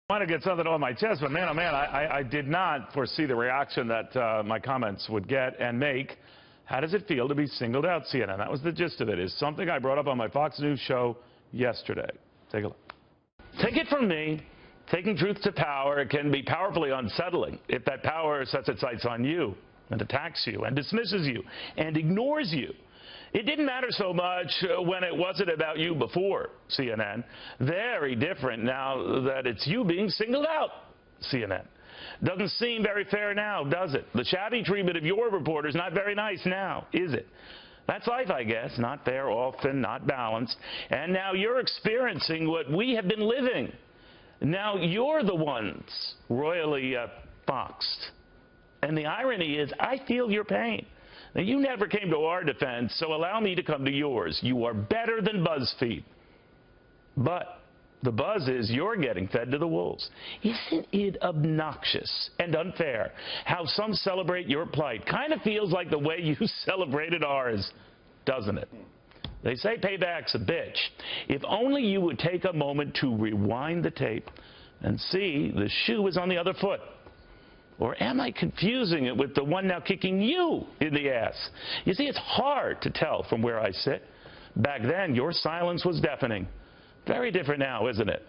I want to get something on my chest, but man, oh man, I did not foresee the reaction that my comments would get and make. How does it feel to be singled out, CNN? That was the gist of it. It's something I brought up on my Fox News show yesterday. Take a look. Take it from me, taking truth to power, it can be powerfully unsettling if that power sets its sights on you and attacks you and dismisses you and ignores you. It didn't matter so much when it wasn't about you before, CNN. Very different now that it's you being singled out, CNN. Doesn't seem very fair now, does it? The shabby treatment of your reporters not very nice now, is it? That's life, I guess. Not fair, often, not balanced. And now you're experiencing what we have been living. Now you're the ones royally boxed. And the irony is, I feel your pain. Now, you never came to our defense, so allow me to come to yours. You are better than BuzzFeed. But the buzz is you're getting fed to the wolves. Isn't it obnoxious and unfair how some celebrate your plight? Kind of feels like the way you celebrated ours, doesn't it? They say payback's a bitch. If only you would take a moment to rewind the tape and see the shoe is on the other foot. Or am I confusing it with the one now kicking you in the ass? You see, it's hard to tell from where I sit. Back then, your silence was deafening. Very different now, isn't it?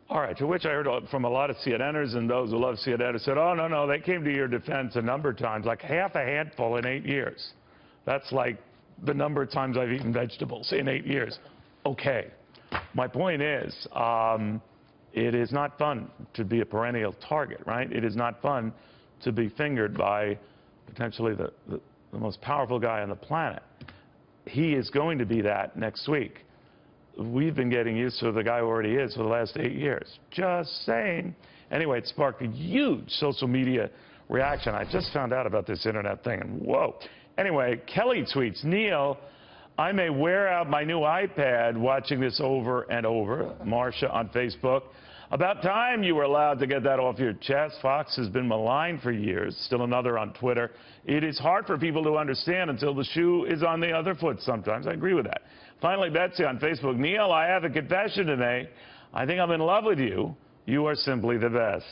All right, to which I heard from a lot of CNNers and those who love CNN who said, oh, no, they came to your defense a number of times, like half a handful in 8 years. That's like the number of times I've eaten vegetables in 8 years. Okay. My point is, it is not fun to be a perennial target, right? It is not fun to be fingered by potentially the most powerful guy on the planet. He is going to be that next week. We've been getting used to the guy who already is for the last 8 years. Just saying. Anyway, it sparked a huge social media reaction. I just found out about this internet thing, and whoa. Anyway, Kelly tweets, Neil, I may wear out my new iPad watching this over and over. Marsha on Facebook. About time you were allowed to get that off your chest. Fox has been maligned for years. Still another on Twitter. It is hard for people to understand until the shoe is on the other foot sometimes. I agree with that. Finally, Betsy on Facebook. Neil, I have a confession to make. I think I'm in love with you. You are simply the best.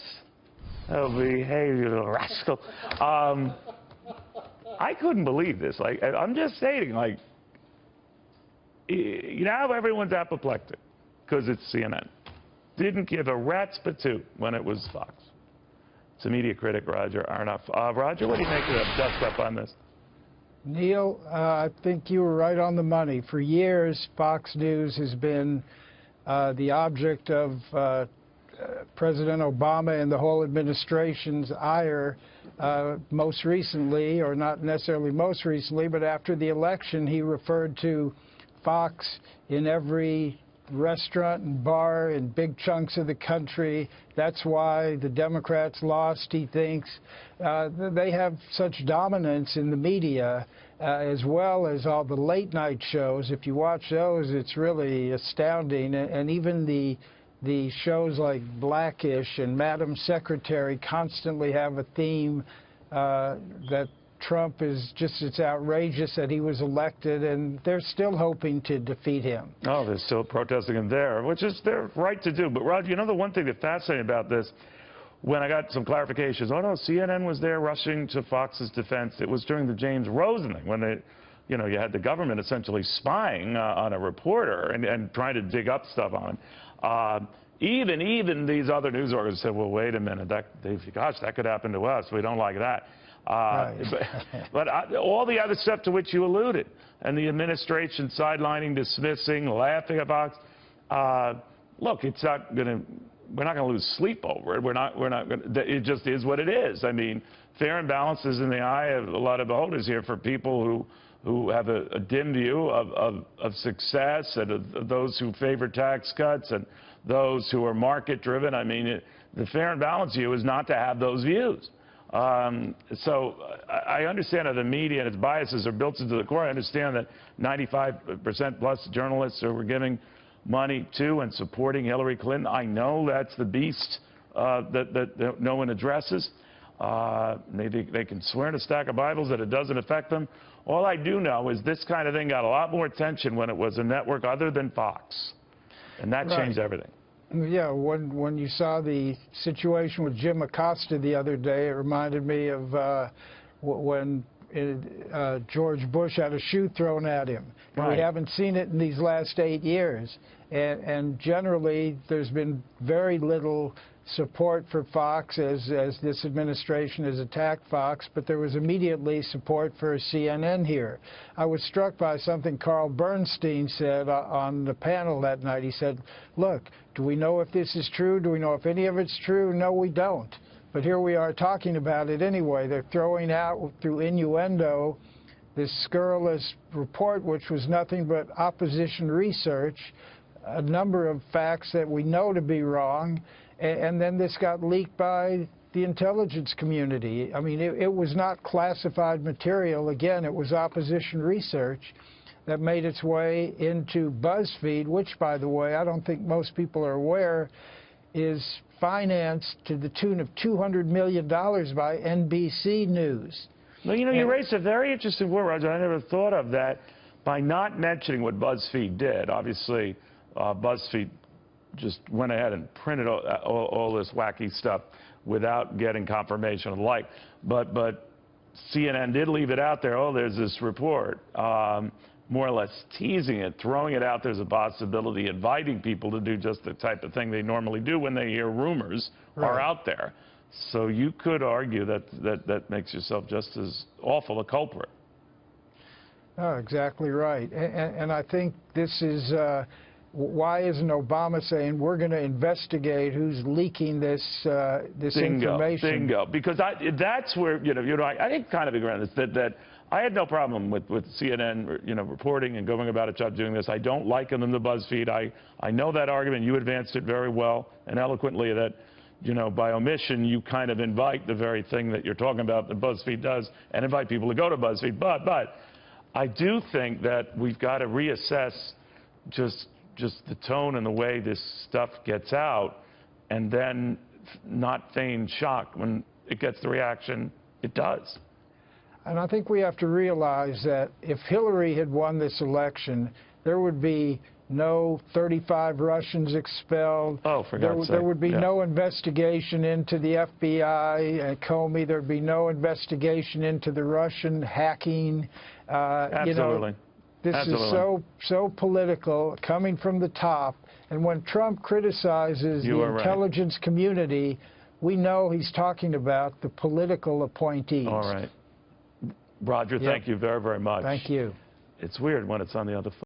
Oh, behave, you little rascal. I couldn't believe this. Like, I'm just stating, like, you know how everyone's apoplectic because it's CNN. Didn't give a rat's patoot when it was Fox. It's a media critic, Roger Aronoff. Roger, what do you make of that dust up on this? Neil, I think you were right on the money. For years, Fox News has been the object of President Obama and the whole administration's ire. Most recently, or not necessarily most recently, but after the election, he referred to Fox in every restaurant and bar in big chunks of the country. That's why the Democrats lost, he thinks. They have such dominance in the media, as well as all the late-night shows. If you watch those, it's really astounding. And even the shows like Blackish and Madam Secretary constantly have a theme that Trump is just, it's outrageous that he was elected, and they're still hoping to defeat him. Oh, they're still protesting him there, which is their right to do. But, Roger, you know the one thing that's fascinating about this, when I got some clarifications, oh, no, CNN was there rushing to Fox's defense. It was during the James Rosen thing, when they, you know, you had the government essentially spying on a reporter and trying to dig up stuff on him. Even these other news organizations said, well, wait a minute, gosh, that could happen to us. We don't like that. But all the other stuff to which you alluded, and the administration sidelining, dismissing, laughing about, look, it's not going to, we're not going to lose sleep over it. We're not going to, it just is what it is. I mean, fair and balanced is in the eye of a lot of beholders here for people who have a dim view of success, and of those who favor tax cuts, and those who are market driven. I mean, the fair and balanced view is not to have those views. So I understand that the media and its biases are built into the core. I understand that 95% plus journalists were giving money to and supporting Hillary Clinton. I know that's the beast that no one addresses. Maybe they can swear in a stack of Bibles that it doesn't affect them. All I do know is this kind of thing got a lot more attention when it was a network other than Fox. And that changed everything. Yeah, when you saw the situation with Jim Acosta the other day, it reminded me of when George Bush had a shoe thrown at him. And right. We haven't seen it in these last 8 years. And generally, there's been very little support for Fox as this administration has attacked Fox, but there was immediately support for CNN here. I was struck by something Carl Bernstein said on the panel that night. He said, look, do we know if this is true? Do we know if any of it's true? No, we don't. But here we are talking about it anyway. They're throwing out through innuendo this scurrilous report, which was nothing but opposition research, a number of facts that we know to be wrong, and then this got leaked by the intelligence community. I mean, it was not classified material. Again, it was opposition research that made its way into BuzzFeed, which, by the way, I don't think most people are aware, is financed to the tune of $200 million by NBC News. Well, you know, you raised a very interesting point, Roger. I never thought of that. By not mentioning what BuzzFeed did, obviously, BuzzFeed just went ahead and printed all this wacky stuff without getting confirmation of the like. But CNN did leave it out there. Oh, there's this report, more or less teasing it, throwing it out there as a possibility, inviting people to do just the type of thing they normally do when they hear rumors are out there. So you could argue that makes yourself just as awful a culprit. Oh, exactly right. And I think this is why isn't Obama saying we're going to investigate who's leaking this information? Bingo. Because that's where I think kind of agree on this that I had no problem with CNN reporting and going about its job doing this. I don't liken them to BuzzFeed. I know that argument. You advanced it very well and eloquently that by omission you kind of invite the very thing that you're talking about that BuzzFeed does and invite people to go to BuzzFeed. But I do think that we've got to reassess just the tone and the way this stuff gets out, and then not feign shock when it gets the reaction it does. And I think we have to realize that if Hillary had won this election, there would be no 35 Russians expelled. Oh, for God's sake. There would be no investigation into the FBI and Comey. There would be no investigation into the Russian hacking. Absolutely. This is so political, coming from the top. And when Trump criticizes the intelligence community, we know he's talking about the political appointees. All right. Roger, thank you very, very much. Thank you. It's weird when it's on the other